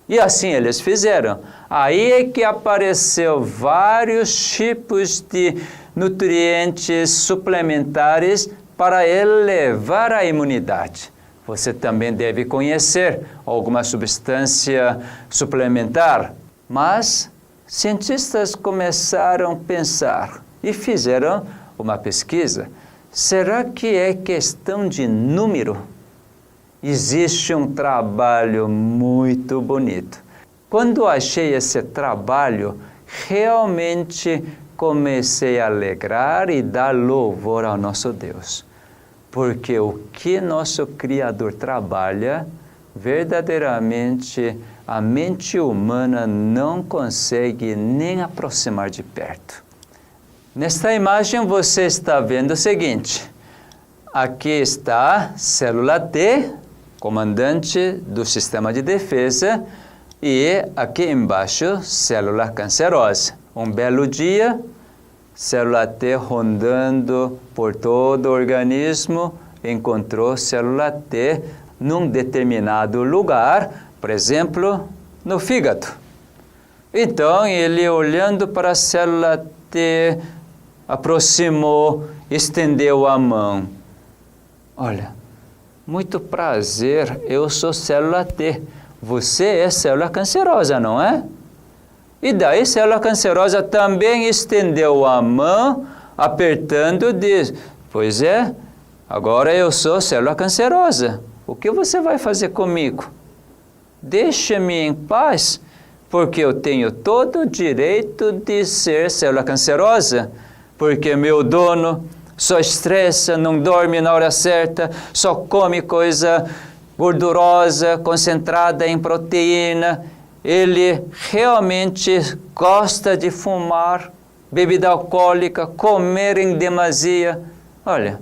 E assim eles fizeram. Aí é que apareceu vários tipos de nutrientes suplementares para elevar a imunidade. Você também deve conhecer alguma substância suplementar. Mas cientistas começaram a pensar e fizeram uma pesquisa. Será que é questão de número? Existe um trabalho muito bonito. Quando achei esse trabalho, realmente comecei a alegrar e dar louvor ao nosso Deus. Porque o que nosso Criador trabalha, verdadeiramente a mente humana não consegue nem aproximar de perto. Nesta imagem você está vendo o seguinte. Aqui está a célula T, comandante do sistema de defesa, e aqui embaixo, célula cancerosa. Um belo dia, célula T rondando por todo o organismo, encontrou célula T num determinado lugar, por exemplo, no fígado. Então, ele olhando para a célula T, aproximou, estendeu a mão. Olha, muito prazer, eu sou célula T. Você é célula cancerosa, não é? E daí, célula cancerosa também estendeu a mão, apertando e diz, pois é, agora eu sou célula cancerosa. O que você vai fazer comigo? Deixa-me em paz, porque eu tenho todo o direito de ser célula cancerosa, porque meu dono só estressa, não dorme na hora certa, só come coisa gordurosa, concentrada em proteína, ele realmente gosta de fumar, bebida alcoólica, comer em demasia. Olha,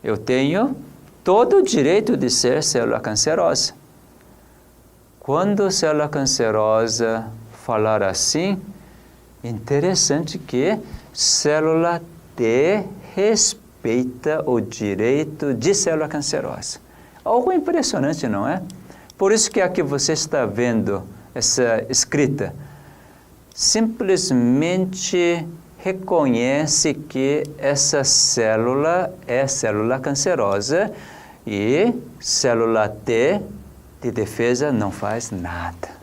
eu tenho todo o direito de ser célula cancerosa. Quando a célula cancerosa falar assim, interessante que célula T respeita o direito de célula cancerosa. Algo impressionante, não é? Por isso que aqui você está vendo essa escrita. Simplesmente reconhece que essa célula é célula cancerosa e célula T de defesa não faz nada.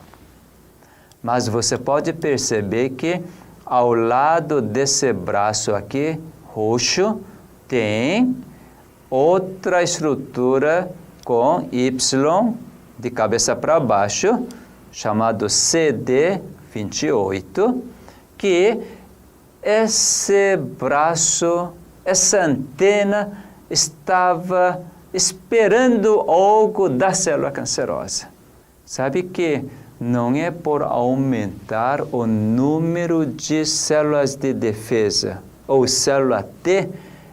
Mas você pode perceber que ao lado desse braço aqui, roxo, tem outra estrutura com Y de cabeça para baixo, chamado CD28, que esse braço, essa antena estava esperando algo da célula cancerosa. Sabe que não é por aumentar o número de células de defesa ou célula T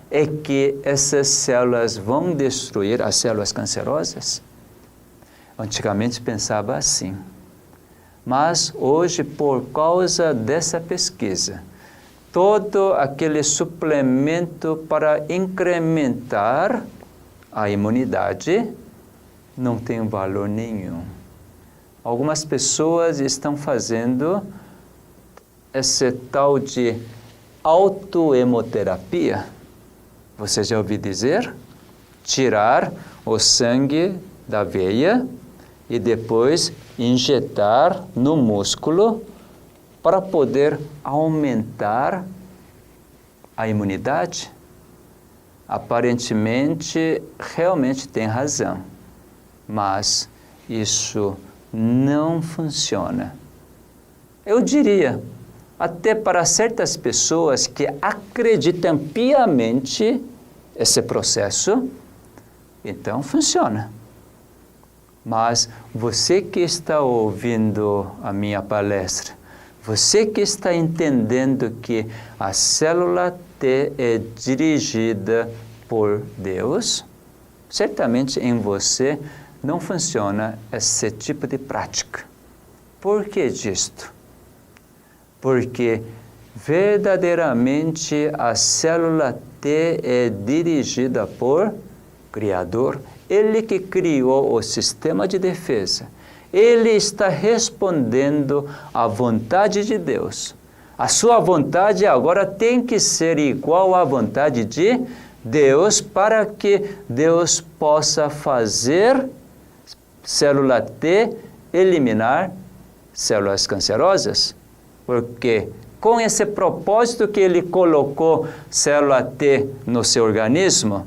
é que essas células vão destruir as células cancerosas? Antigamente pensava assim. Mas hoje, por causa dessa pesquisa, todo aquele suplemento para incrementar a imunidade não tem valor nenhum. Algumas pessoas estão fazendo esse tal de autohemoterapia. Você já ouviu dizer? Tirar o sangue da veia e depois injetar no músculo para poder aumentar a imunidade. Aparentemente, realmente tem razão, mas isso não funciona. Eu diria, até para certas pessoas que acreditam piamente esse processo, então funciona. Mas você que está ouvindo a minha palestra, você que está entendendo que a célula T é dirigida por Deus, certamente em você não funciona esse tipo de prática. Por que disto? Porque verdadeiramente a célula T é dirigida por Criador. Ele que criou o sistema de defesa. Ele está respondendo à vontade de Deus. A sua vontade agora tem que ser igual à vontade de Deus para que Deus possa fazer célula T eliminar células cancerosas. Porque com esse propósito que ele colocou célula T no seu organismo,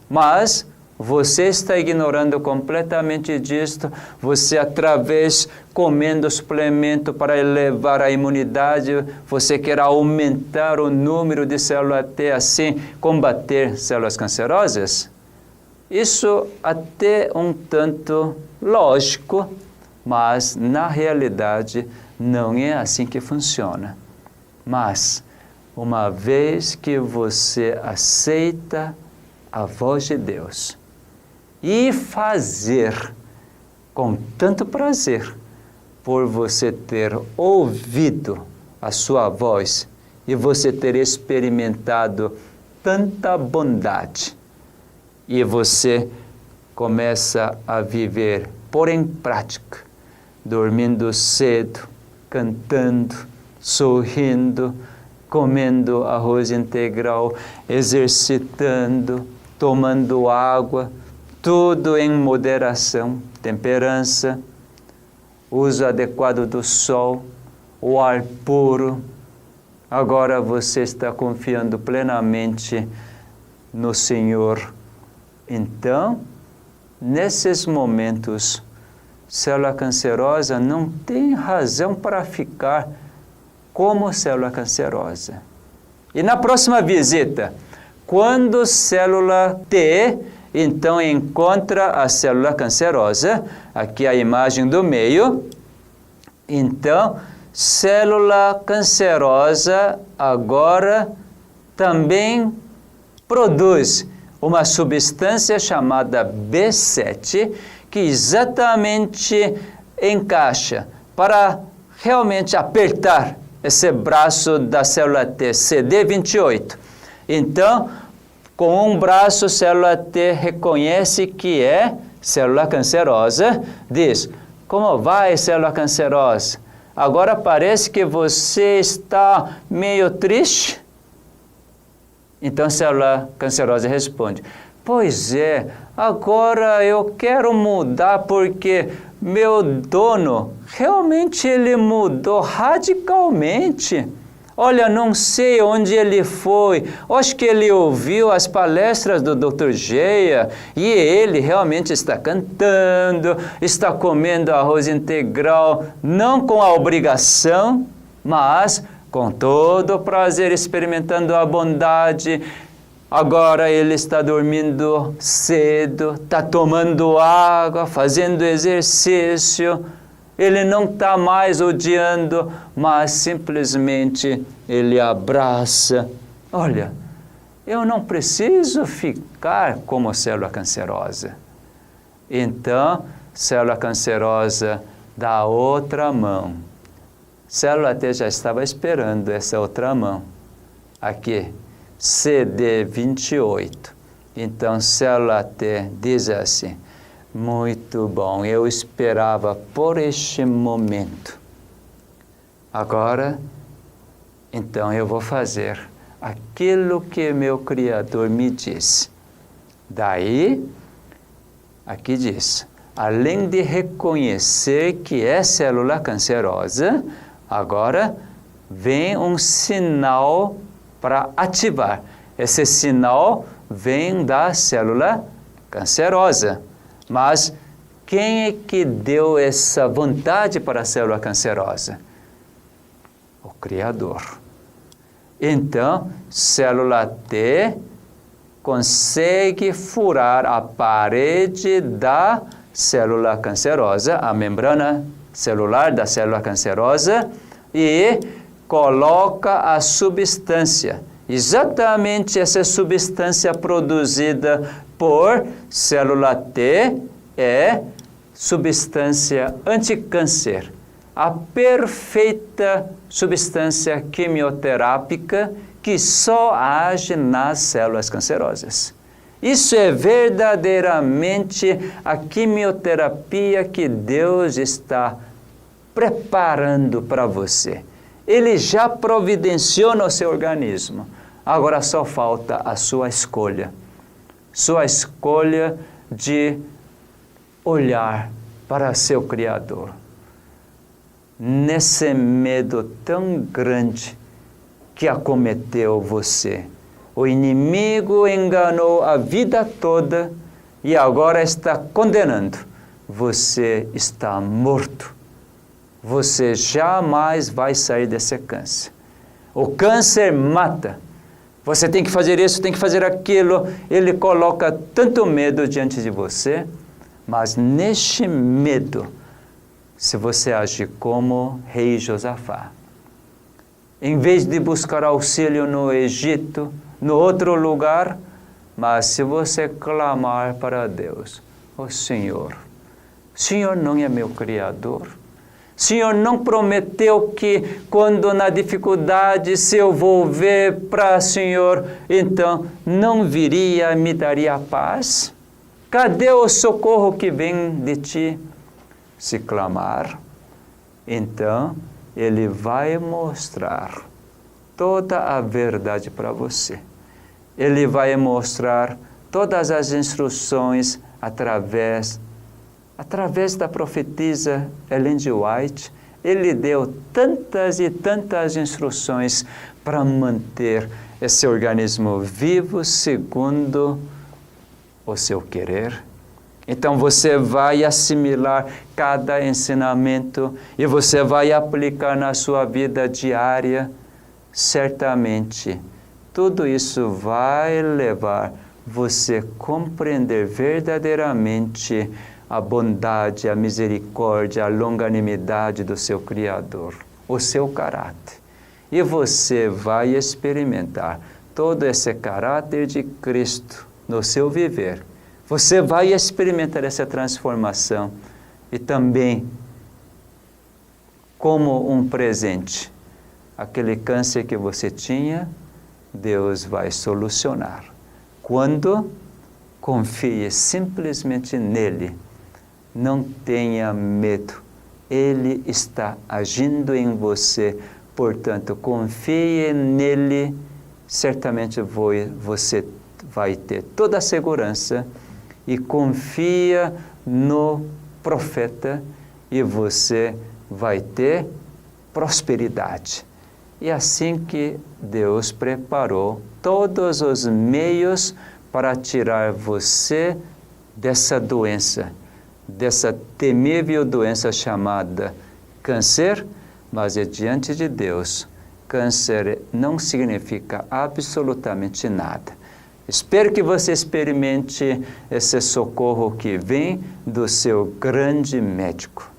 mas você está ignorando completamente disto, você através comendo suplemento para elevar a imunidade, você quer aumentar o número de células T, assim combater células cancerosas? Isso até um tanto lógico, mas na realidade não é assim que funciona. Mas uma vez que você aceita a voz de Deus, e fazer com tanto prazer por você ter ouvido a sua voz e você ter experimentado tanta bondade e você começa a viver, pôr em prática, dormindo cedo, cantando, sorrindo, comendo arroz integral, exercitando, tomando água, tudo em moderação, temperança, uso adequado do sol, o ar puro. Agora você está confiando plenamente no Senhor. Então, nesses momentos, célula cancerosa não tem razão para ficar como célula cancerosa. E na próxima visita, quando célula T, então encontra a célula cancerosa, aqui a imagem do meio, então célula cancerosa agora também produz uma substância chamada B7, que exatamente encaixa para realmente apertar esse braço da célula T, CD28. Então, com um braço, a célula T reconhece que é célula cancerosa, diz: como vai, célula cancerosa? Agora parece que você está meio triste? Então a célula cancerosa responde: pois é, agora eu quero mudar porque meu dono realmente ele mudou radicalmente. Olha, não sei onde ele foi, acho que ele ouviu as palestras do Dr. Geia e ele realmente está cantando, está comendo arroz integral, não com a obrigação, mas com todo o prazer, experimentando a bondade. Agora ele está dormindo cedo, está tomando água, fazendo exercício. Ele não está mais odiando, mas simplesmente ele abraça. Olha, eu não preciso ficar como célula cancerosa. Então, célula cancerosa dá outra mão. Célula T já estava esperando essa outra mão. Aqui, CD28. Então, célula T diz assim: muito bom, eu esperava por este momento. Agora, então eu vou fazer aquilo que meu Criador me disse. Daí, aqui diz, além de reconhecer que é célula cancerosa, agora vem um sinal para ativar. Esse sinal vem da célula cancerosa. Mas quem é que deu essa vontade para a célula cancerosa? O Criador. Então, célula T consegue furar a parede da célula cancerosa, a membrana celular da célula cancerosa, e coloca a substância, exatamente essa substância produzida por célula T é substância anticâncer, a perfeita substância quimioterápica que só age nas células cancerosas. Isso é verdadeiramente a quimioterapia que Deus está preparando para você. Ele já providenciou no seu organismo. Agora só falta a sua escolha. Sua escolha de olhar para seu Criador. Nesse medo tão grande que acometeu você. O inimigo enganou a vida toda e agora está condenando. Você está morto. Você jamais vai sair desse câncer. O câncer mata. Você tem que fazer isso, tem que fazer aquilo. Ele coloca tanto medo diante de você, mas neste medo, se você agir como rei Josafá, em vez de buscar auxílio no Egito, no outro lugar, mas se você clamar para Deus, o Senhor não é meu Criador? O Senhor não prometeu que quando na dificuldade se eu volver para o Senhor, então não viria e me daria paz? Cadê o socorro que vem de ti? Se clamar, então Ele vai mostrar toda a verdade para você. Ele vai mostrar todas as instruções através da profetisa Ellen G. White. Ele deu tantas e tantas instruções para manter esse organismo vivo segundo o seu querer Então você vai assimilar cada ensinamento e você vai aplicar na sua vida diária. Certamente, tudo isso vai levar você a compreender verdadeiramente a bondade, a misericórdia, a longanimidade do seu Criador, o seu caráter. E você vai experimentar todo esse caráter de Cristo no seu viver. Você vai experimentar essa transformação e também, como um presente, aquele câncer que você tinha, Deus vai solucionar. Quando confie simplesmente nele, não tenha medo, ele está agindo em você, portanto, confie nele, certamente você vai ter toda a segurança e confia no profeta e você vai ter prosperidade. E assim que Deus preparou todos os meios para tirar você dessa doença, dessa temível doença chamada câncer, mas diante de Deus, câncer não significa absolutamente nada. Espero que você experimente esse socorro que vem do seu grande médico.